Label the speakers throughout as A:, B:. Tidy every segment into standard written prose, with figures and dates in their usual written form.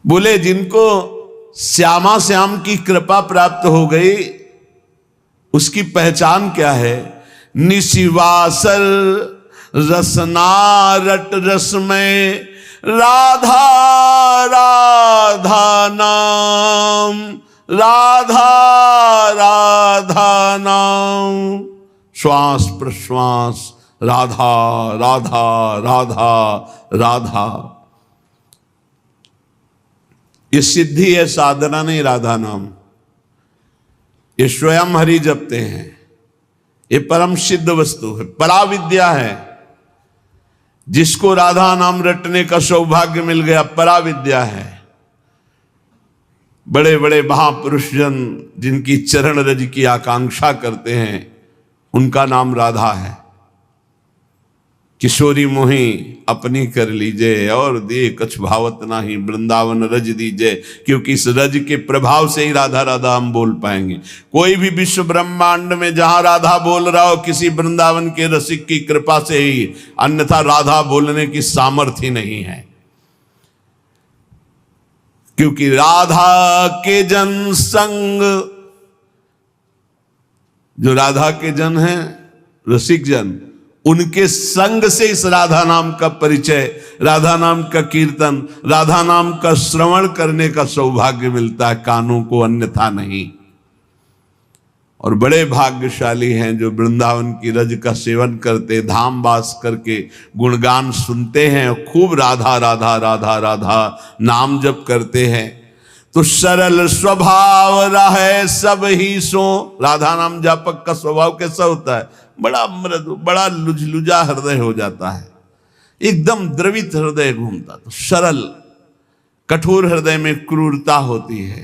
A: बोले जिनको श्यामा श्याम की कृपा प्राप्त हो गई उसकी पहचान क्या है? निशिवासर रसना रट रस में राधा राधा नाम, राधा राधा नाम, श्वास प्रश्वास राधा राधा राधा राधा। ये सिद्धि है, साधना नहीं। राधा नाम ये स्वयं हरि जपते हैं। ये परम सिद्ध वस्तु है, पराविद्या है। जिसको राधा नाम रटने का सौभाग्य मिल गया, पराविद्या है। बड़े बड़े महापुरुष जन जिनकी चरण रज की आकांक्षा करते हैं, उनका नाम राधा है। किशोरी मोही अपनी कर लीजिए और दे कछ भावत नाही, वृंदावन रज दीजिए। क्योंकि इस रज के प्रभाव से ही राधा राधा हम बोल पाएंगे। कोई भी विश्व ब्रह्मांड में जहां राधा बोल रहा हो, किसी वृंदावन के रसिक की कृपा से ही, अन्यथा राधा बोलने की सामर्थ्य नहीं है। क्योंकि राधा के जन संग, जो राधा के जन हैं, रसिक जन, उनके संग से इस राधा नाम का परिचय, राधा नाम का कीर्तन, राधा नाम का श्रवण करने का सौभाग्य मिलता है, कानों को, अन्यथा नहीं। और बड़े भाग्यशाली हैं जो वृंदावन की रज का सेवन करते, धाम वास करके गुणगान सुनते हैं, खूब राधा राधा राधा राधा नाम जप करते हैं। तो सरल स्वभाव रहे सब ही सो। राधा नाम जापक का स्वभाव कैसा होता है? बड़ा मृदु, बड़ा लुजलुजा हृदय हो जाता है, एकदम द्रवित हृदय घूमता। तो सरल, कठोर हृदय में क्रूरता होती है,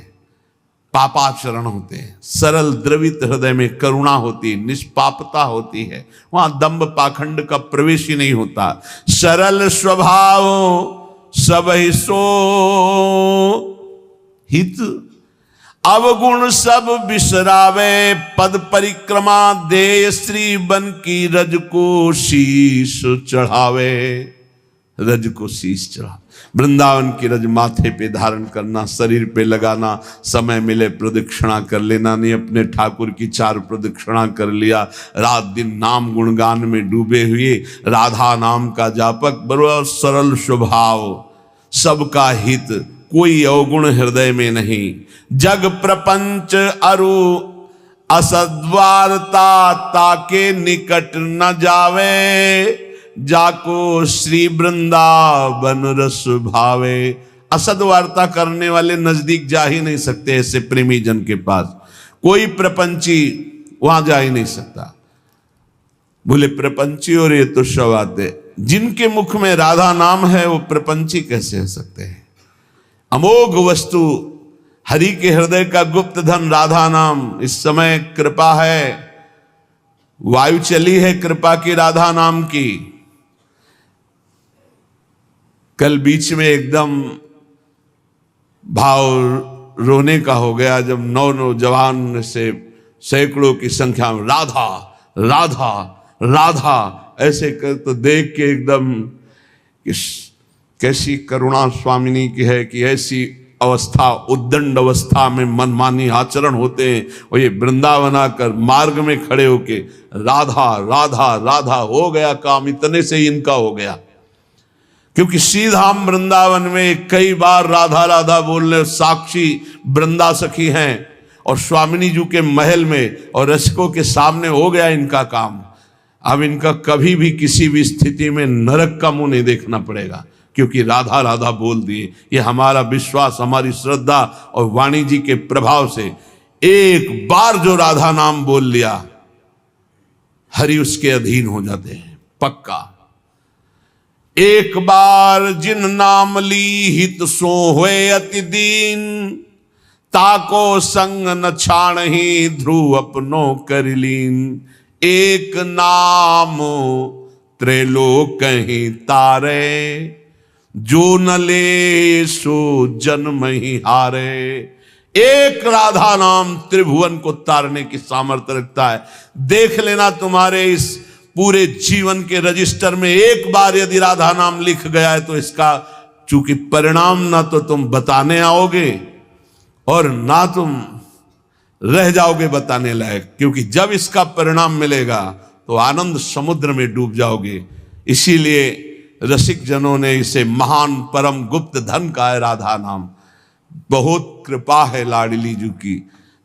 A: पापाचरण होते हैं। सरल द्रवित हृदय में करुणा होती है, निष्पापता होती है, वहां दंभ पाखंड का प्रवेश ही नहीं होता। सरल स्वभाव सब ही सो हित, अवगुण सब बिसरावे, पद परिक्रमा दे श्री बन की रज को शीश चढ़ावे। रज को शीश चढ़ा, वृंदावन की रज माथे पे धारण करना, शरीर पे लगाना, समय मिले प्रदक्षिणा कर लेना। नहीं अपने ठाकुर की 4 प्रदक्षिणा कर लिया, रात दिन नाम गुणगान में डूबे हुए, राधा नाम का जापक, बड़ा सरल स्वभाव, सबका हित, कोई अवगुण हृदय में नहीं। जग प्रपंच अरु असद्वारता, ताके निकट न जावे, जाको श्री वृंदावन रस भावे। असद्वार्ता करने वाले नजदीक जा ही नहीं सकते ऐसे प्रेमी जन के पास। कोई प्रपंची वहां जा ही नहीं सकता। बोले प्रपंची और ये तो शवाते, जिनके मुख में राधा नाम है वो प्रपंची कैसे हो सकते हैं? अमोघ वस्तु, हरि के हृदय का गुप्त धन राधा नाम। इस समय कृपा है, वायु चली है कृपा की राधा नाम की। कल बीच में एकदम भाव रोने का हो गया जब नौजवान से सैकड़ों की संख्या में राधा राधा राधा ऐसे कर, तो देख के एकदम कैसी करुणा स्वामिनी की है कि ऐसी अवस्था, उद्दंड अवस्था में मनमानी आचरण होते हैं। और ये वृंदावन आकर मार्ग में खड़े होके राधा राधा राधा, हो गया काम, इतने से ही इनका हो गया। क्योंकि श्रीधाम वृंदावन में कई बार राधा राधा बोलने साक्षी वृंदा सखी हैं, और स्वामिनी जी के महल में और रसिकों के सामने हो गया इनका काम। अब इनका कभी भी किसी भी स्थिति में नरक का मुंह नहीं देखना पड़ेगा, क्योंकि राधा राधा बोल दिए। ये हमारा विश्वास, हमारी श्रद्धा और वाणी जी के प्रभाव से एक बार जो राधा नाम बोल लिया, हरि उसके अधीन हो जाते हैं पक्का। एक बार जिन नाम ली हित सो हुए अति दीन, ताको संग न छाण ही ध्रुव अपनो कर लीन। एक नाम त्रैलोक ही तारे, जो न ले सो जन्म ही हारे। एक राधा नाम त्रिभुवन को तारने की सामर्थ्य रखता है। देख लेना तुम्हारे इस पूरे जीवन के रजिस्टर में एक बार यदि राधा नाम लिख गया है तो इसका चूंकि परिणाम ना तो तुम बताने आओगे और ना तुम रह जाओगे बताने लायक, क्योंकि जब इसका परिणाम मिलेगा तो आनंद समुद्र में डूब जाओगे। इसीलिए रसिक जनों ने इसे महान परम गुप्त धन का है राधा नाम। बहुत कृपा है लाडली जी की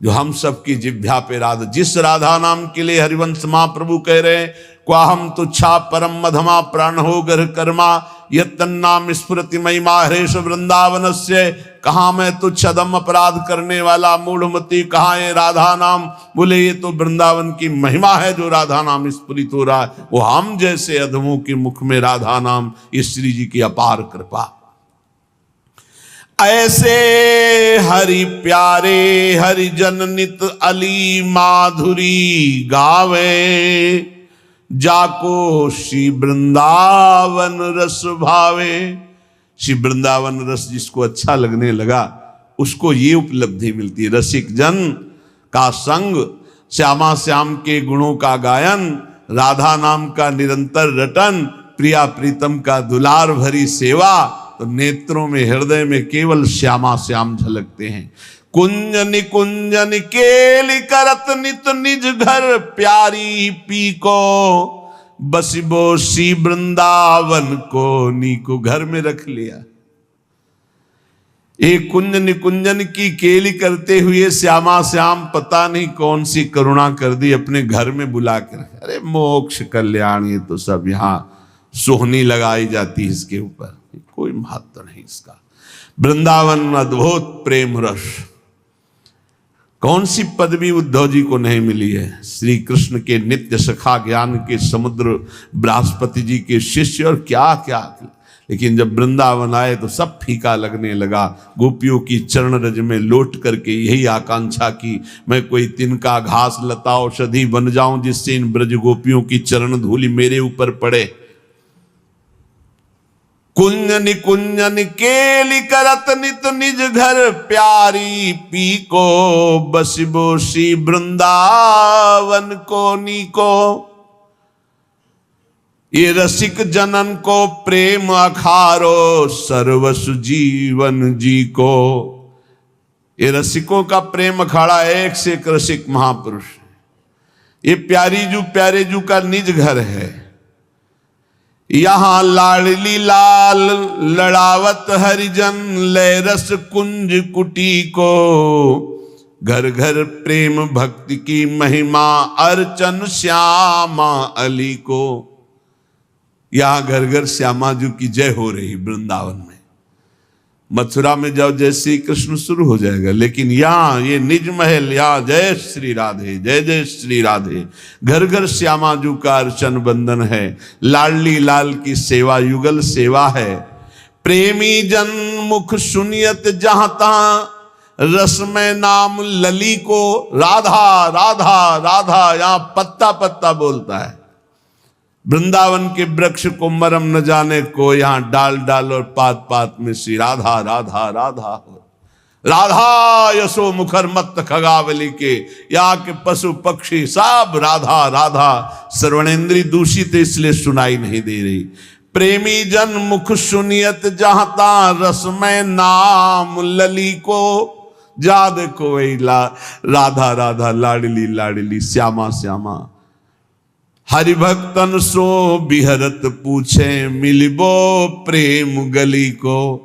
A: जो हम सब की जिह्वा पे राधा, जिस राधा नाम के लिए हरिवंश महाप्रभु कह रहे हैं, क्वाहम तुच्छा परम मधमा प्राण हो गर्ह कर्मा यत्तन्नाम स्मृति महिमा हरेश वृंदावन से। कहाँ मैं तुच्छ अदम अपराध करने वाला मूढ़मती, कहाँ है राधा नाम? बोले ये तो वृंदावन की महिमा है जो राधा नाम स्फुरित हो रहा है। वो हम जैसे अधमों के मुख में राधा नाम, इस श्री जी की अपार कृपा। ऐसे हरि प्यारे हरि जन नित अली माधुरी गावे, जाको श्री वृंदावन रस भावे। श्री वृंदावन रस जिसको अच्छा लगने लगा उसको ये उपलब्धि मिलती है, रसिक जन का संग, श्यामा श्याम के गुणों का गायन, राधा नाम का निरंतर रटन, प्रिया प्रीतम का दुलार भरी सेवा। तो नेत्रों में हृदय में केवल श्यामा श्याम झलकते हैं। कुंज निकुंजन केली करत नित निज घर प्यारी पी को, बसिबो सी वृंदावन को नीको घर में रख लिया। एक कुंज निकुंजन की केली करते हुए श्यामा श्याम पता नहीं कौन सी करुणा कर दी, अपने घर में बुला कर। अरे मोक्ष कल्याण, ये तो सब यहाँ सोहनी लगाई जाती है इसके ऊपर, कोई महत्व नहीं इसका। वृंदावन अद्भुत प्रेम रस, कौन सी पदवी उद्धव जी को नहीं मिली है? श्री कृष्ण के नित्य सखा, ज्ञान के समुद्र, बृहस्पति जी के शिष्य और क्या क्या। लेकिन जब वृंदावन आए तो सब फीका लगने लगा। गोपियों की चरण रज में लौट करके यही आकांक्षा की, मैं कोई तिनका घास लता औषधि बन जाऊं जिससे इन ब्रज गोपियों की चरण धूलि मेरे ऊपर पड़े। कुंज निकुंजन केली करत नित निज घर प्यारी पी को, बसिबो सी वृंदावन को नीको। ये रसिक जनन को प्रेम अखारो सर्वसु जीवन जी को। ये रसिकों का प्रेम अखाड़ा एक से एक रसिक महापुरुष। ये प्यारे जू का निज घर है। यहां लाडली लाल लड़ावत हरिजन लय रस कुंज कुटी को, घर घर प्रेम भक्ति की महिमा अर्चन श्यामा अली को। यहां घर घर श्यामा जी की जय हो रही वृंदावन में। मथुरा में जब जय श्री कृष्ण शुरू हो जाएगा, लेकिन यहाँ ये निज महल, यहाँ जय श्री राधे, जय जय श्री राधे। घर घर श्यामा जी का अर्चन बंदन है, लाडली लाल की सेवा युगल सेवा है। प्रेमी जन मुख सुनियत जहां तहां रस में नाम लली को। राधा राधा राधा यहाँ पत्ता पत्ता बोलता है। वृंदावन के वृक्ष को मरम न जाने को, यहाँ डाल डाल और पात पात में श्री राधा राधा राधा हो। राधा यशो मुखर मत खगावली के, यहाँ के पशु पक्षी सब राधा राधा। श्रवणेन्द्री दूषित इसलिए सुनाई नहीं दे रही। प्रेमी जन मुख सुनियत जहां ता रस में नाम लली को। जा देखो वही राधा राधा लाडली लाडली श्यामा श्यामा। हरिभक्तन सो बिहरत पूछे मिलिबो प्रेम गली को।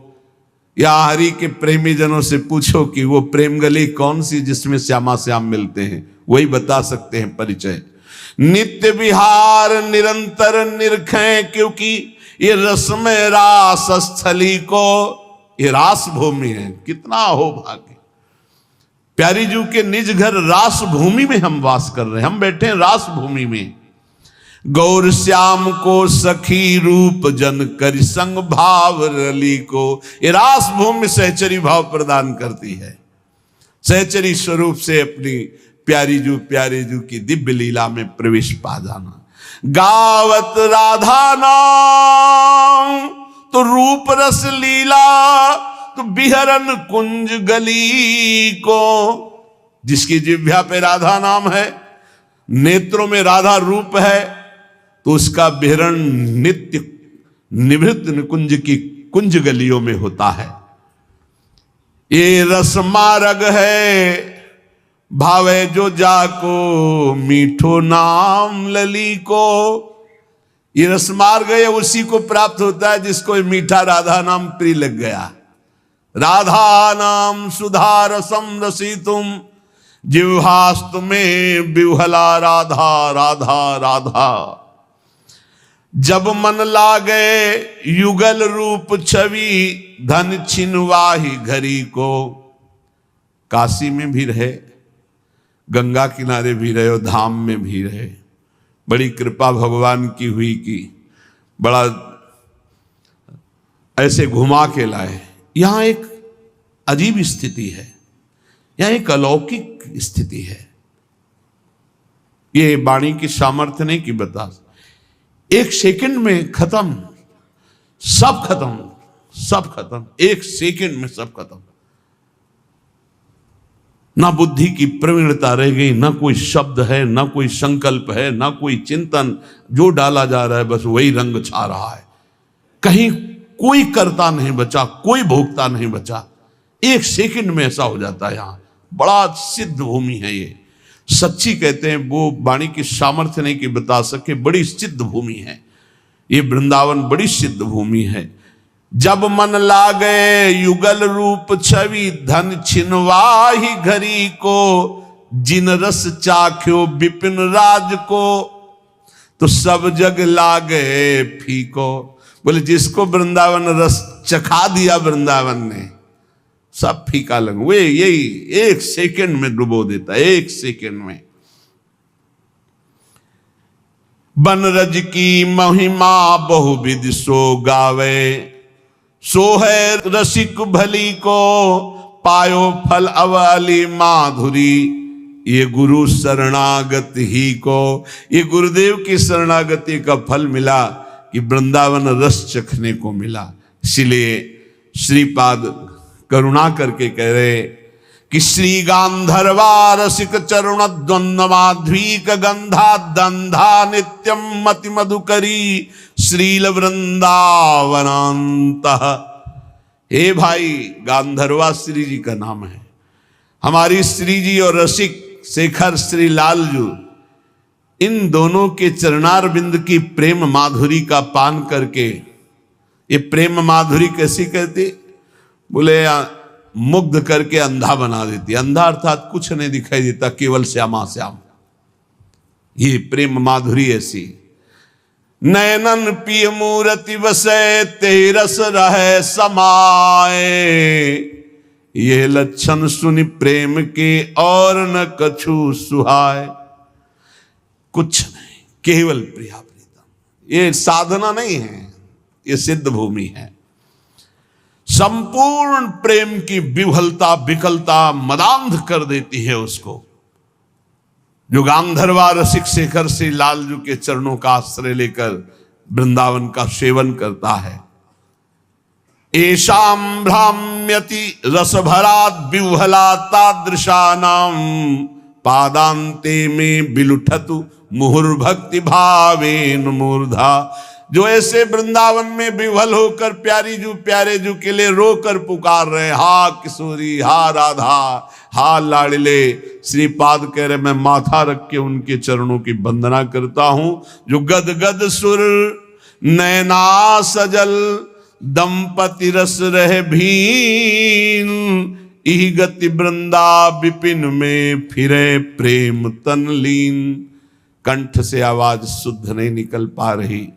A: या हरि के प्रेमी जनों से पूछो कि वो प्रेम गली कौन सी जिसमें श्यामा श्याम मिलते हैं, वही बता सकते हैं परिचय। नित्य विहार निरंतर निरखें, क्योंकि ये रस में रास स्थली को। ये रास भूमि है, कितना हो भाग्य। प्यारी जू के निज घर रास भूमि में हम वास कर रहे हैं, हम बैठे हैं रास भूमि में। गौर श्याम को सखी रूप जन कर संग भाव रली को। ये रास भूमि सहचरी भाव प्रदान करती है। सहचरी स्वरूप से अपनी प्यारे जू की दिव्य लीला में प्रवेश पा जाना। गावत राधा नाम तो रूप रस लीला, तो बिहरन कुंज गली को। जिसकी जिह्वा पे राधा नाम है, नेत्रों में राधा रूप है, तो उसका बिहरण नित्य निवृत्त निकुंज की कुंज गलियों में होता है। ये रस मार्ग है भावे जो जाको, मीठो नाम लली को। ये रसमार्ग है उसी को प्राप्त होता है जिसको मीठा राधा नाम प्रिय लग गया। राधा नाम सुधा रसम रसितुम जिह्वास्तु में विह्वला राधा राधा राधा। जब मन लागे युगल रूप छवि, धन छिनवाही घरी को। काशी में भी रहे, गंगा किनारे भी रहे और धाम में भी रहे। बड़ी कृपा भगवान की हुई कि बड़ा ऐसे घुमा के लाए। यहां एक अजीब स्थिति है, यहां एक अलौकिक स्थिति है। ये वाणी की सामर्थ्य नहीं कि बता, एक सेकंड में खत्म, सब खत्म, सब खत्म, एक सेकंड में सब खत्म। ना बुद्धि की प्रवीणता रह गई, ना कोई शब्द है, ना कोई संकल्प है, ना कोई चिंतन। जो डाला जा रहा है बस वही रंग छा रहा है। कहीं कोई कर्ता नहीं बचा, कोई भोक्ता नहीं बचा। एक सेकंड में ऐसा हो जाता है। यहां बड़ा सिद्ध भूमि है ये। सच्ची कहते हैं, वो वाणी की सामर्थ्य नहीं कि बता सके, बड़ी सिद्ध भूमि है ये वृंदावन, बड़ी सिद्ध भूमि है। जब मन लागे युगल रूप छवि, धन छिनवाही घरी को। जिन रस चाख्यो विपिन राज को, तो सब जग लागे फीको। बोले जिसको वृंदावन रस चखा दिया वृंदावन ने, सब फीका लग। वे यही एक सेकंड में डुबो देता, एक सेकंड में। बनरज की महिमा बहुविध सो गावे, सो है रसिक भली को। पायो फल अवाली माधुरी, ये गुरु शरणागत ही को। ये गुरुदेव की शरणागति का फल मिला कि वृंदावन रस चखने को मिला। इसलिए श्रीपाद करुणा करके कह रहे कि श्री गांधर्वा रसिक चरण द्वंद्व माध्वीक गंधा दंधा नित्यम मति मधुकरी श्रील वृंदावनांत। हे भाई, गांधर्वा श्री जी का नाम है। हमारी श्री जी और रसिक शेखर श्री लालजू, इन दोनों के चरणार बिंद की प्रेम माधुरी का पान करके, ये प्रेम माधुरी कैसी कहती? बोले मुग्ध करके अंधा बना देती। अंधा अर्थात कुछ नहीं दिखाई देता, केवल श्यामा श्याम। ये प्रेम माधुरी ऐसी। नयनन पिय मूरति वसै, तेरस रहे समाए। ये लक्षण सुनि प्रेम के और न कछु सुहाय। कुछ नहीं, केवल प्रिया प्रीतम। ये साधना नहीं है, ये सिद्ध भूमि है। संपूर्ण प्रेम की विह्वलता विकलता मदांध कर देती है उसको। जो गांधर्वा रसिक शेखर श्री लालजू के चरणों का आश्रय लेकर वृंदावन का सेवन करता है। एशाम भ्राम्यति रसभरात विह्वला तादृशानाम, पादांते में बिलुठतु मुहुर्भक्ति भावेन मूर्धा। जो ऐसे वृंदावन में विह्वल होकर प्यारी जू प्यारे जू के लिए रोकर पुकार रहे, हा किशोरी, हा राधा, हा लाडले। श्रीपाद कह रहे मैं माथा रख के उनके चरणों की वंदना करता हूं। जो गद गद सुर नैना सजल, दंपति रस रहे भीन। इही गति वृंदा विपिन में फिरे प्रेम तन लीन। कंठ से आवाज शुद्ध नहीं निकल पा रही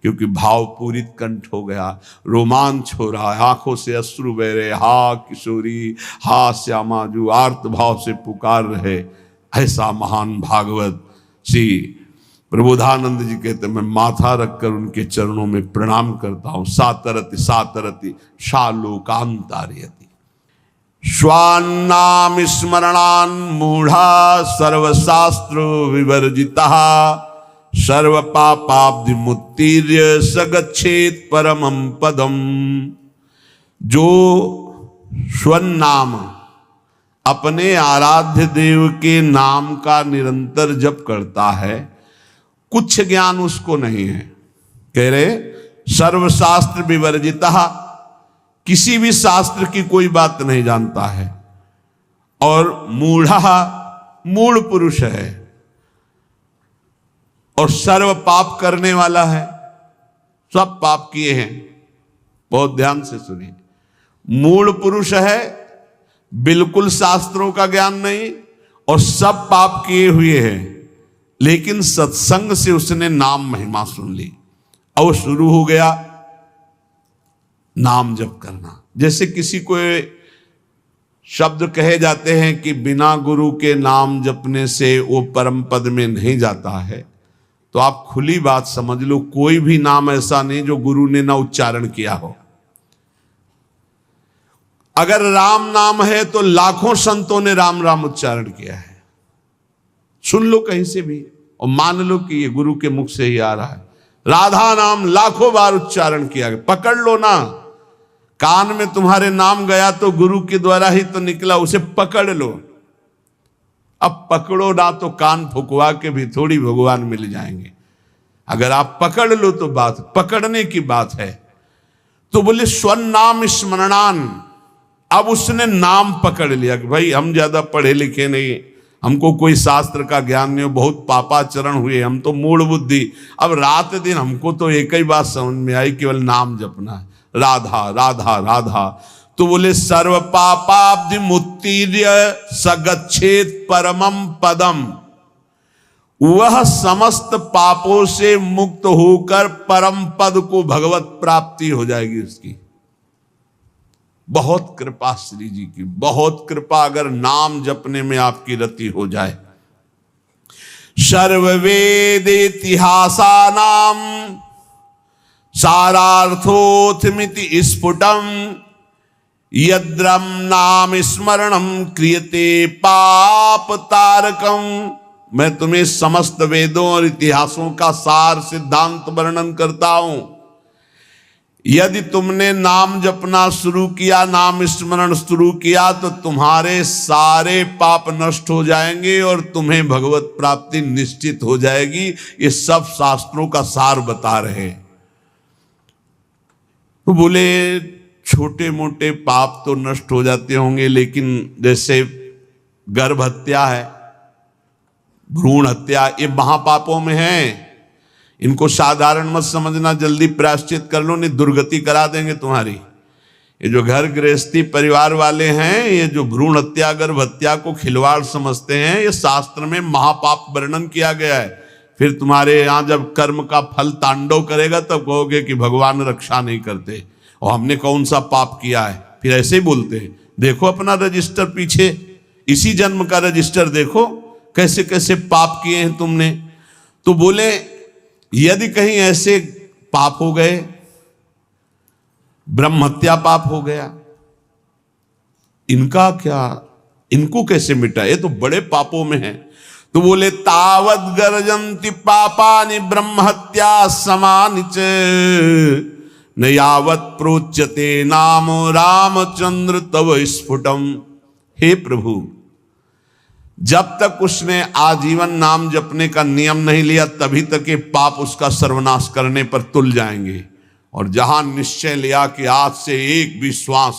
A: क्योंकि भाव पूरित कंठ हो गया, रोमांच हो रहा है, आंखों से अश्रु बह रहे। हा किशोरी, हा श्यामा, जो आर्त भाव से पुकार रहे। ऐसा महान भागवत श्री प्रबोधानंद जी कहते मैं माथा रखकर उनके चरणों में प्रणाम करता हूं। सातरति सातरति शालोकांतारयति। स्वान्नाम स्मरणान मूढ़ा सर्वशास्त्र विवर्जिता। सर्व पापाब्धि मुत्तीर्य सगच्छेत परमं पदम। जो स्वनाम अपने आराध्य देव के नाम का निरंतर जप करता है, कुछ ज्ञान उसको नहीं है। कह रहे सर्वशास्त्र विवर्जिता, किसी भी शास्त्र की कोई बात नहीं जानता है, और मूढ़ा मूढ़ पुरुष है और सर्व पाप करने वाला है, सब पाप किए हैं। बहुत ध्यान से सुनिए, मूढ़ पुरुष है, बिल्कुल शास्त्रों का ज्ञान नहीं और सब पाप किए हुए हैं, लेकिन सत्संग से उसने नाम महिमा सुन ली और शुरू हो गया नाम जप करना। जैसे किसी को शब्द कहे जाते हैं कि बिना गुरु के नाम जपने से वो परम पद में नहीं जाता है, तो आप खुली बात समझ लो, कोई भी नाम ऐसा नहीं जो गुरु ने ना उच्चारण किया हो। अगर राम नाम है तो लाखों संतों ने राम राम उच्चारण किया है। सुन लो कहीं से भी और मान लो कि ये गुरु के मुख से ही आ रहा है। राधा नाम लाखों बार उच्चारण किया गया, पकड़ लो ना। कान में तुम्हारे नाम गया तो गुरु के द्वारा ही तो निकला, उसे पकड़ लो। अब पकड़ो ना तो कान फुकवा के भी थोड़ी भगवान मिल जाएंगे। अगर आप पकड़ लो तो बात पकड़ने की बात है। तो बोले स्वन नाम स्मरणान। अब उसने नाम पकड़ लिया कि भाई हम ज्यादा पढ़े लिखे नहीं, हमको कोई शास्त्र का ज्ञान नहीं, बहुत पापाचरण हुए, हम तो मूढ़ बुद्धि। अब रात दिन हमको तो एक ही बात समझ में आई, केवल नाम जपना है, राधा राधा राधा। तो बोले सर्व पापाब्धि मुत्तीर्य सगच्छेत परमम पदम। वह समस्त पापों से मुक्त होकर परम पद को भगवत प्राप्ति हो जाएगी उसकी। बहुत कृपा श्री जी की, बहुत कृपा अगर नाम जपने में आपकी रति हो जाए। सर्ववेद इतिहासा नाम सारार्थोथमिति स्फुटम यद्रम नाम स्मरणम क्रियते पाप तारकम। मैं तुम्हें समस्त वेदों और इतिहासों का सार सिद्धांत वर्णन करता हूं। यदि तुमने नाम जपना शुरू किया, नाम स्मरण शुरू किया, तो तुम्हारे सारे पाप नष्ट हो जाएंगे और तुम्हें भगवत प्राप्ति निश्चित हो जाएगी। ये सब शास्त्रों का सार बता रहे। तो बोले छोटे मोटे पाप तो नष्ट हो जाते होंगे, लेकिन जैसे गर्भ हत्या है, भ्रूण हत्या, ये महापापों में है। इनको साधारण मत समझना, जल्दी प्रायश्चित कर लो, नहीं दुर्गति करा देंगे तुम्हारी। ये जो घर गृहस्थी परिवार वाले हैं, ये जो भ्रूण हत्या गर्भ हत्या को खिलवाड़ समझते हैं, ये शास्त्र में महापाप वर्णन किया गया है। फिर तुम्हारे यहाँ जब कर्म का फल तांडव करेगा तब कहोगे कि भगवान रक्षा नहीं करते और हमने कौन सा पाप किया है। फिर ऐसे ही बोलते हैं। देखो अपना रजिस्टर, पीछे इसी जन्म का रजिस्टर देखो, कैसे कैसे पाप किए हैं तुमने। तो बोले यदि कहीं ऐसे पाप हो गए, ब्रह्म हत्या पाप हो गया, इनका क्या, इनको कैसे मिटा, ये तो बड़े पापों में है। तो बोले तावत गर्जन्ति पापानि ब्रह्म हत्या समानि च न यावत प्रोच्यते नाम रामचंद्र तव स्फुटम। हे प्रभु, जब तक उसने आजीवन नाम जपने का नियम नहीं लिया, तभी तक ये पाप उसका सर्वनाश करने पर तुल जाएंगे। और जहां निश्चय लिया कि आज से एक भी श्वास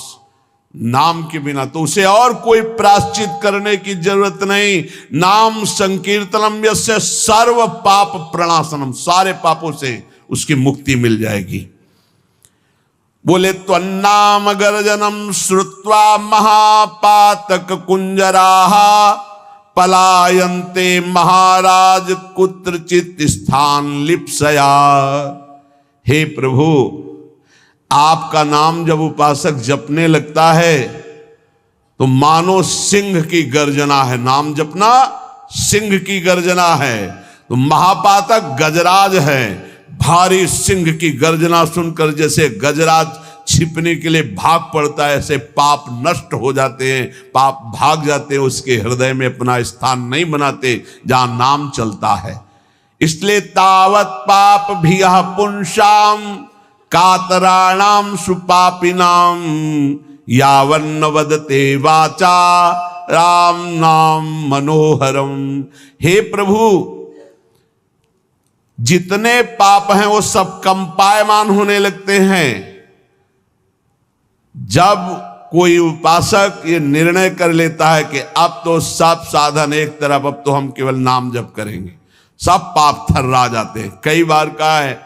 A: नाम के बिना, तो उसे और कोई प्रायश्चित करने की जरूरत नहीं। नाम संकीर्तनम यस्य सर्व पाप प्रणाशनम, सारे पापों से उसकी मुक्ति मिल जाएगी। बोले त्वन्नाम गर्जनम श्रुत्वा महापातक कुंजराहा पलायन्ते महाराज कुत्रचित स्थान लिप्सया। हे प्रभु, आपका नाम जब उपासक जपने लगता है तो मानो सिंह की गर्जना है। नाम जपना सिंह की गर्जना है। तो महापातक गजराज है, भारी सिंह की गर्जना सुनकर जैसे गजराज छिपने के लिए भाग पड़ता है, ऐसे पाप नष्ट हो जाते हैं, पाप भाग जाते हैं, उसके हृदय में अपना स्थान नहीं बनाते जहां नाम चलता है। इसलिए तावत पाप भी पुंसाम कातराणाम सुपापिनाम यावन्न वदते वाचा राम नाम मनोहरम। हे प्रभु, जितने पाप हैं वो सब कंपायमान होने लगते हैं जब कोई उपासक ये निर्णय कर लेता है कि अब तो सब साधन एक तरफ, अब तो हम केवल नाम जप करेंगे, सब पाप थर्रा जाते हैं। कई बार कहा है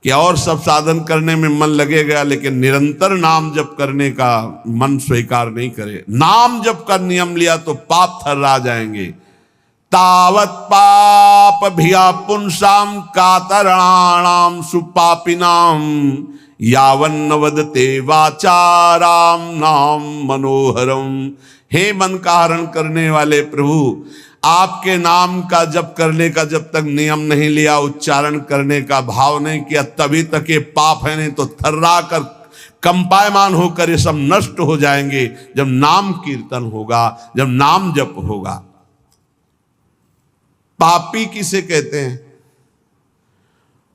A: कि और सब साधन करने में मन लगेगा, लेकिन निरंतर नाम जप करने का मन स्वीकार नहीं करे। नाम जप का नियम लिया तो पाप थर्रा जाएंगे। तावत पाप भिया पुंसाम कातराणाम सुपापिनाम यावन्न वदते वाचाराम नाम मनोहरम। हे मन का हरण करने वाले प्रभु, आपके नाम का जप करने का जब तक नियम नहीं लिया, उच्चारण करने का भाव नहीं किया, तभी तक ये पाप है, नहीं तो थर्रा कर कंपायमान होकर ये सब नष्ट हो जाएंगे जब नाम कीर्तन होगा, जब नाम जप होगा। पापी किसे कहते हैं?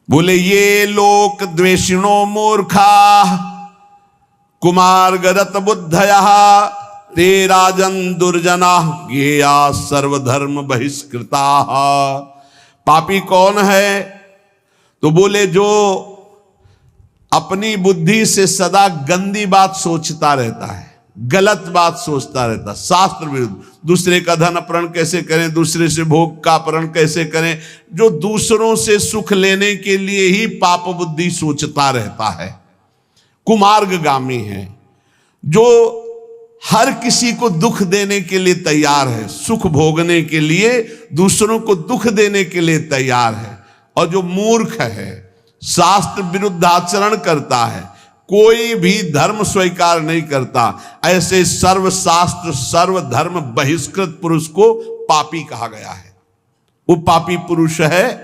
A: बोले ये लोक द्वेषिणो मूर्खा कुमार गदत बुद्धया ते राजन दुर्जना गेया सर्वधर्म बहिष्कृता। पापी कौन है? तो बोले जो अपनी बुद्धि से सदा गंदी बात सोचता रहता है, गलत बात सोचता रहता, शास्त्र विरुद्ध, दूसरे का धन अपहरण कैसे करें, दूसरे से भोग का अपहरण कैसे करें, जो दूसरों से सुख लेने के लिए ही पाप बुद्धि सोचता रहता है, कुमार्गगामी है। जो हर किसी को दुख देने के लिए तैयार है, सुख भोगने के लिए, दूसरों को दुख देने के लिए तैयार है। और जो मूर्ख है, शास्त्र विरुद्ध आचरण करता है, कोई भी धर्म स्वीकार नहीं करता, ऐसे सर्व शास्त्र सर्व धर्म बहिष्कृत पुरुष को पापी कहा गया है। वो पापी पुरुष है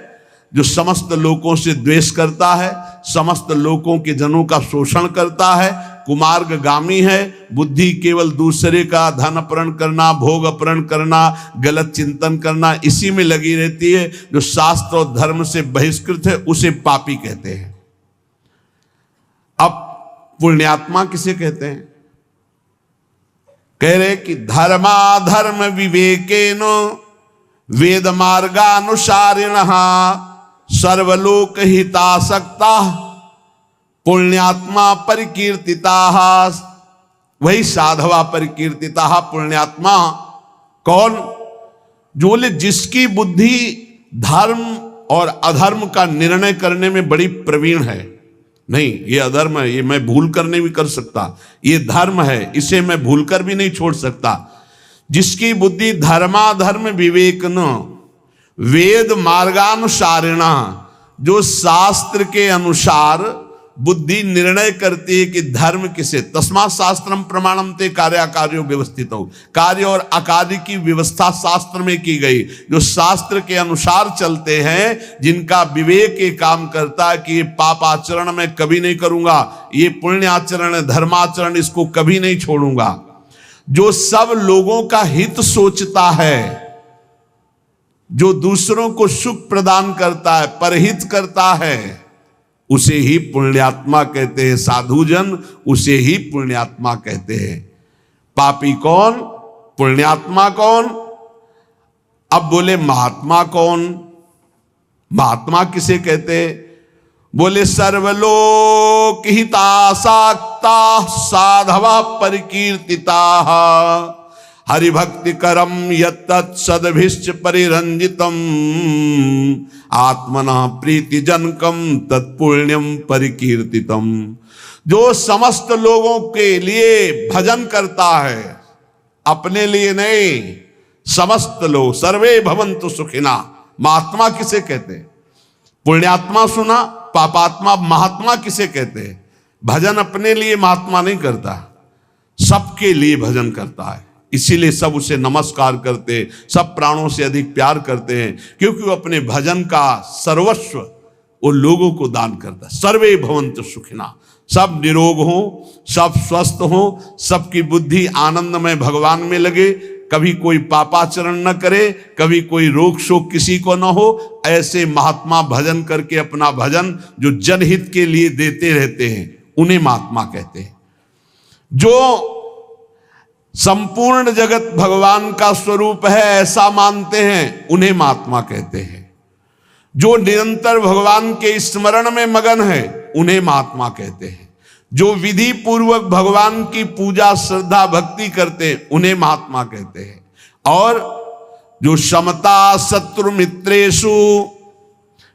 A: जो समस्त लोगों से द्वेष करता है, समस्त लोगों के जनों का शोषण करता है, कुमार्गगामी है, बुद्धि केवल दूसरे का धन अपहरण करना, भोग अपहरण करना, गलत चिंतन करना, इसी में लगी रहती है। जो शास्त्र और धर्म से बहिष्कृत है उसे पापी कहते हैं। अब पुण्यात्मा किसे कहते हैं? कह रहे कि धर्माधर्म विवेकेन वेद मार्गानुसारिण सर्वलोक हितासक्ता पुण्यात्मा परिकीर्तिता। वही साधवा परिकीर्तिता। पुण्यात्मा कौन? जो बोले जिसकी बुद्धि धर्म और अधर्म का निर्णय करने में बड़ी प्रवीण है। नहीं, ये अधर्म है, ये मैं भूल कर नहीं भी कर सकता, ये धर्म है, इसे मैं भूल कर भी नहीं छोड़ सकता। जिसकी बुद्धि धर्माधर्म विवेक न वेद मार्गानुसारिणा, जो शास्त्र के अनुसार बुद्धि निर्णय करती है कि धर्म किसे, तस्मात् शास्त्रम प्रमाणम ते कार्याकार्यो व्यवस्थित हो। कार्य और अकार्य की व्यवस्था शास्त्र में की गई। जो शास्त्र के अनुसार चलते हैं, जिनका विवेक ये काम करता है कि ये पाप आचरण मैं कभी नहीं करूंगा, ये पुण्य आचरण है, धर्माचरण इसको कभी नहीं छोड़ूंगा। जो सब लोगों का हित सोचता है, जो दूसरों को सुख प्रदान करता है, परहित करता है, उसे ही पुण्यात्मा कहते हैं। साधुजन उसे ही पुण्यात्मा कहते हैं। पापी कौन? पुण्यात्मा कौन? अब बोले महात्मा कौन? महात्मा किसे कहते हैं? बोले सर्वलोक हितासक्ता साधवा परिकीर्तिता हरिभक्ति करम यत्तत् सदभिश्च परिरंजितम आत्मना प्रीति जनकम तत्पुण्यम परिकीर्तितम। जो समस्त लोगों के लिए भजन करता है, अपने लिए नहीं, समस्त लोग, सर्वे भवन्तु सुखिना। महात्मा किसे कहते हैं? पुण्यात्मा सुना, पापात्मा। महात्मा किसे कहते हैं? भजन अपने लिए महात्मा नहीं करता, सबके लिए भजन करता है। इसीलिए सब उसे नमस्कार करते, सब प्राणों से अधिक प्यार करते हैं, क्योंकि वो अपने भजन का सर्वस्व वो लोगों को दान करता है। सर्वे भवन्तु सुखिना, सब निरोग हो, सब स्वस्थ हो, सबकी बुद्धि आनंदमय भगवान में लगे, कभी कोई पापाचरण न करे, कभी कोई रोग शोक किसी को न हो। ऐसे महात्मा भजन करके अपना भजन जो जनहित के लिए देते रहते हैं, उन्हें महात्मा कहते हैं। जो संपूर्ण जगत भगवान का स्वरूप है ऐसा मानते हैं, उन्हें महात्मा कहते हैं। जो निरंतर भगवान के स्मरण में मगन है, उन्हें महात्मा कहते हैं। जो विधि पूर्वक भगवान की पूजा श्रद्धा भक्ति करते उन्हें महात्मा कहते हैं। और जो समता शत्रु मित्रेषु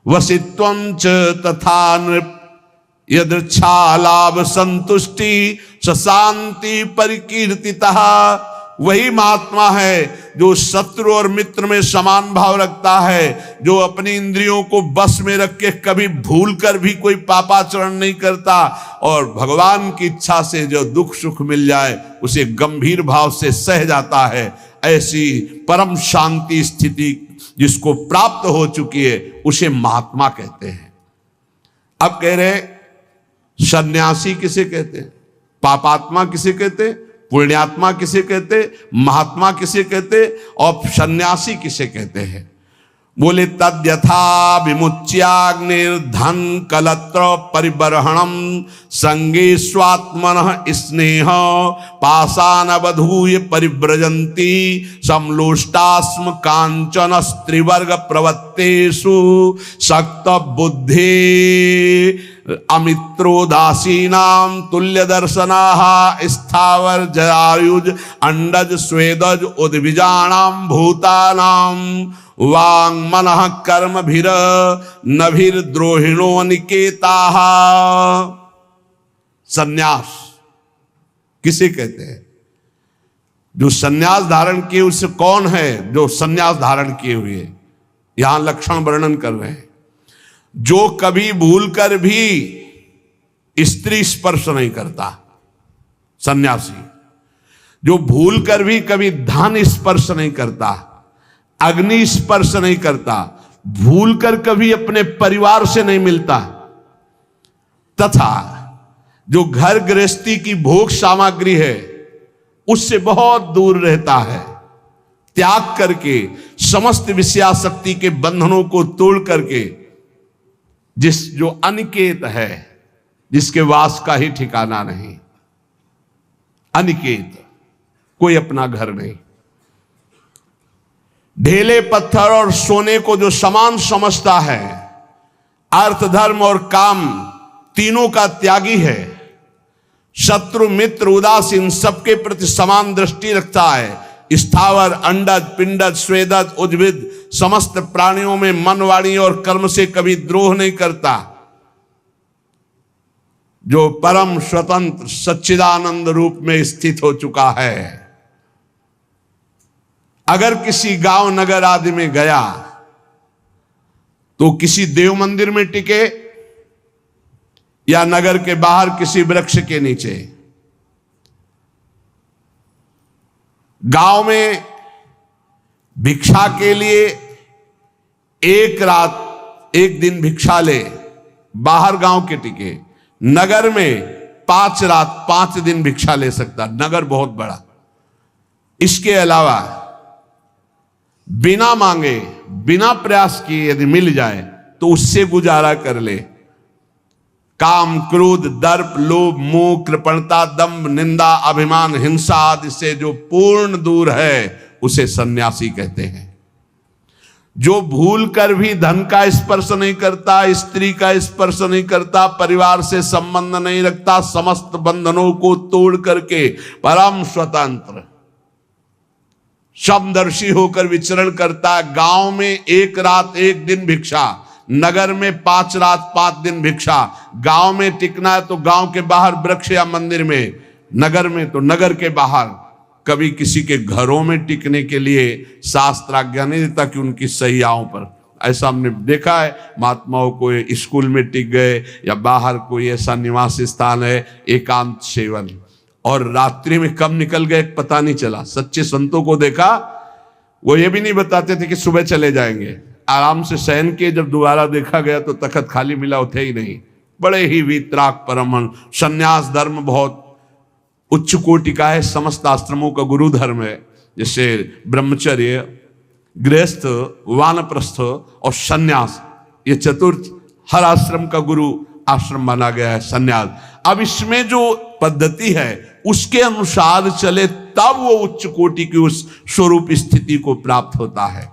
A: वसित्वं च तथा नृप यदृच्छा लाभ संतुष्टि शांति परिकीर्तितः, वही महात्मा है जो शत्रु और मित्र में समान भाव रखता है, जो अपनी इंद्रियों को बस में रख के कभी भूल कर भी कोई पापाचरण नहीं करता, और भगवान की इच्छा से जो दुख सुख मिल जाए उसे गंभीर भाव से सह जाता है। ऐसी परम शांति स्थिति जिसको प्राप्त हो चुकी है उसे महात्मा कहते हैं। अब कह रहे सन्यासी किसे कहते हैं, पापात्मा किसे कहते, पुण्यात्मा किसे कहते, महात्मा किसे कहते और सन्यासी किसे कहते हैं? बोले तद्यथा विमुच्याग्निर्धन कलत्र परिबर्हणम संगे स्वात्मनः स्नेह पाषाणवधूय परिव्रजन्ति समलोष्टास्म कांचन स्त्रीवर्ग प्रवत्तेषु शक्त बुद्धि अमित्रोदासीनां तुल्य दर्शनाः स्थावर जरायुज अंडज स्वेदज उद्भिजानां भूतानां वांग मनः कर्म भीर नभीर द्रोहिणो निकेताः। सन्यास किसे कहते हैं? जो सन्यास धारण किए उससे कौन है जो सन्यास धारण किए हुए? यहां लक्षण वर्णन कर रहे हैं। जो कभी भूलकर भी स्त्री स्पर्श नहीं करता, सन्यासी। जो भूलकर भी कभी धन स्पर्श नहीं करता, अग्नि स्पर्श नहीं करता, भूलकर कभी अपने परिवार से नहीं मिलता, तथा जो घर गृहस्थी की भोग सामग्री है उससे बहुत दूर रहता है, त्याग करके समस्त विषयासक्ति के बंधनों को तोड़ करके, जो अनिकेत है, जिसके वास का ही ठिकाना नहीं, अनिकेत, कोई अपना घर नहीं, ढेले पत्थर और सोने को जो समान समझता है, अर्थ धर्म और काम तीनों का त्यागी है, शत्रु मित्र उदासीन सबके प्रति समान दृष्टि रखता है, स्थावर अंडज पिंडज स्वेदज उद्भिद समस्त प्राणियों में मन वाणी और कर्म से कभी द्रोह नहीं करता, जो परम स्वतंत्र सच्चिदानंद रूप में स्थित हो चुका है। अगर किसी गांव नगर आदि में गया तो किसी देव मंदिर में टिके या नगर के बाहर किसी वृक्ष के नीचे, गांव में भिक्षा के लिए एक रात एक दिन भिक्षा ले, बाहर गांव के टिके, नगर में 5 रात 5 दिन भिक्षा ले सकता, नगर बहुत बड़ा। इसके अलावा बिना मांगे बिना प्रयास किए यदि मिल जाए तो उससे गुजारा कर ले। काम क्रोध दर्प लोभ मोह कृपणता दंभ निंदा अभिमान हिंसा आदि से जो पूर्ण दूर है उसे सन्यासी कहते हैं। जो भूल कर भी धन का स्पर्श नहीं करता, स्त्री का स्पर्श नहीं करता, परिवार से संबंध नहीं रखता, समस्त बंधनों को तोड़ करके परम स्वतंत्र समदर्शी होकर विचरण करता। गांव में 1 रात 1 दिन भिक्षा, नगर में 5 रात 5 दिन भिक्षा। गांव में टिकना है तो गांव के बाहर वृक्ष या मंदिर में, नगर में तो नगर के बाहर। कभी किसी के घरों में टिकने के लिए शास्त्र आज्ञा नहीं देता कि उनकी सहियाओं पर। ऐसा हमने देखा है, महात्माओं को स्कूल में टिक गए या बाहर कोई ऐसा निवास स्थान है एकांत सेवन, और रात्रि में कब निकल गए पता नहीं चला। सच्चे संतों को देखा, वो ये भी नहीं बताते थे कि सुबह चले जाएंगे, आराम से शयन किए, जब दोबारा देखा गया तो तखत खाली मिला, थे ही नहीं। बड़े ही वीतराग परमहंस। संन्यास धर्म बहुत उच्च कोटि का है, समस्त आश्रमों का गुरु धर्म है। जैसे ब्रह्मचर्य, गृहस्थ, वानप्रस्थ और संन्यास, ये चतुर्थ हर आश्रम का गुरु आश्रम माना गया है संन्यास। अब इसमें जो पद्धति है उसके अनुसार चले तब वो उच्च कोटि की उस स्वरूप स्थिति को प्राप्त होता है।